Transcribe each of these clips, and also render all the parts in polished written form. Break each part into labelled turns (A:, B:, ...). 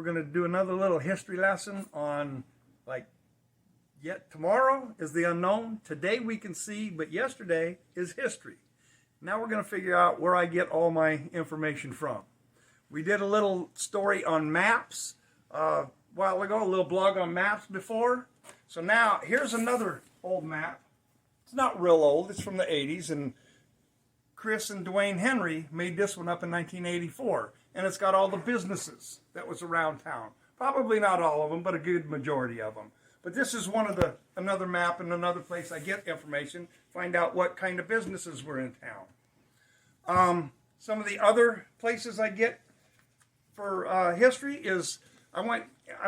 A: going to do another little history lesson on, like, yet tomorrow is the unknown. Today we can see, but yesterday is history. Now we're going to figure out where I get all my information from. We did a little story on maps a while ago, a little blog on maps before. So now here's another old map. It's not real old. It's from the 80s, and Chris and Dwayne Henry made this one up in 1984. And it's got all the businesses that was around town. Probably not all of them, but a good majority of them. But this is another map and another place I get information, find out what kind of businesses were in town. Some of the other places I get for history is, I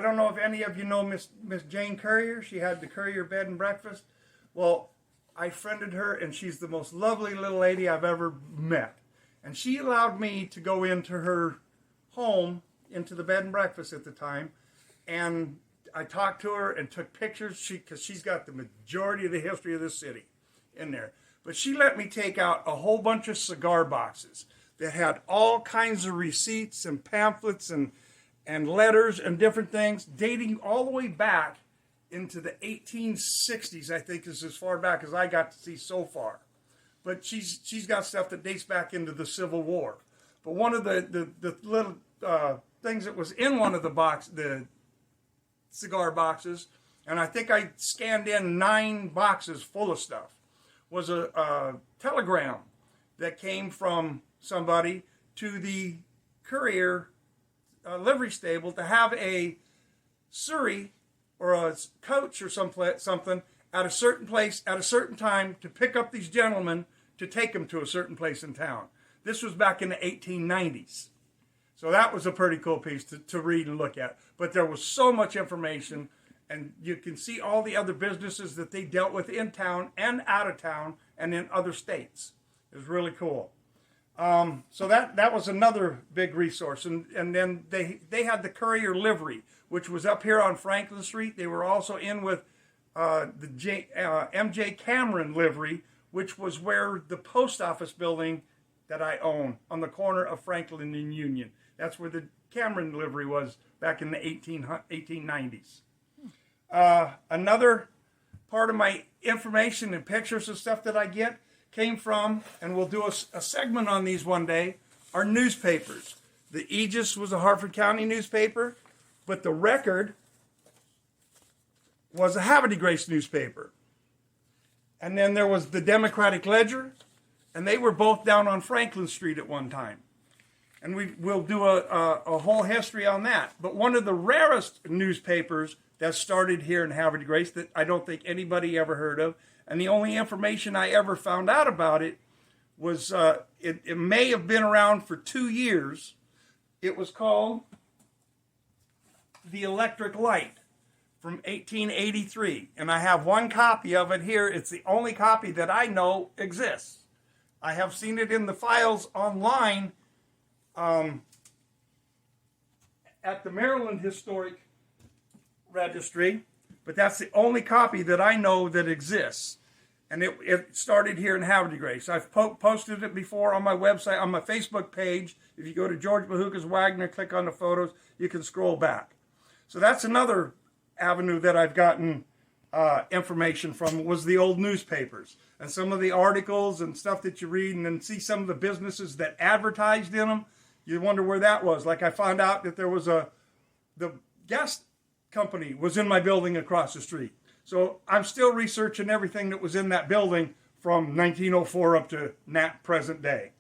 A: don't know if any of you know Miss Jane Currier. She had the Currier Bed and Breakfast. Well, I friended her, and she's the most lovely little lady I've ever met. And she allowed me to go into her home, into the bed and breakfast at the time, and I talked to her and took pictures, because she's got the majority of the history of this city in there. But she let me take out a whole bunch of cigar boxes that had all kinds of receipts and pamphlets and letters and different things, dating all the way back into the 1860s, I think is as far back as I got to see so far. But she's got stuff that dates back into the Civil War. But one of the little things that was in one of the cigar boxes, and I think I scanned in 9 boxes full of stuff, was a telegram that came from somebody to the Courier livery stable to have a surrey or a coach or something at a certain place at a certain time to pick up these gentlemen to take them to a certain place in town. This was back in the 1890s. So that was a pretty cool piece to read and look at. But there was so much information, and you can see all the other businesses that they dealt with in town and out of town and in other states. It was really cool. So that was another big resource. And then they had the Courier livery, which was up here on Franklin Street. They were also in with the M.J. Cameron livery, which was where the post office building that I own on the corner of Franklin and Union. That's where the Cameron livery was back in the 1890s. Another part of my information and pictures and stuff that I get came from, and we'll do a segment on these one day, are newspapers. The Aegis was a Harford County newspaper, but the Record was a Havre de Grace newspaper. And then there was the Democratic Ledger, and they were both down on Franklin Street at one time. And we'll do a whole history on that. But one of the rarest newspapers that started here in Havre de Grace that I don't think anybody ever heard of, and the only information I ever found out about it was it may have been around for 2 years. It was called The Electric Light from 1883. And I have one copy of it here. It's the only copy that I know exists. I have seen it in the files online at the Maryland Historic Registry, but that's the only copy that I know that exists. And it started here in Havre de Grace. I've posted it before on my website, on my Facebook page. If you go to George Bahoukas Wagner, click on the photos, you can scroll back. So that's another avenue that I've gotten information from, was the old newspapers. And some of the articles and stuff that you read, and then see some of the businesses that advertised in them. You wonder where that was. Like I found out that there was the gas company was in my building across the street. So I'm still researching everything that was in that building from 1904 up to present day.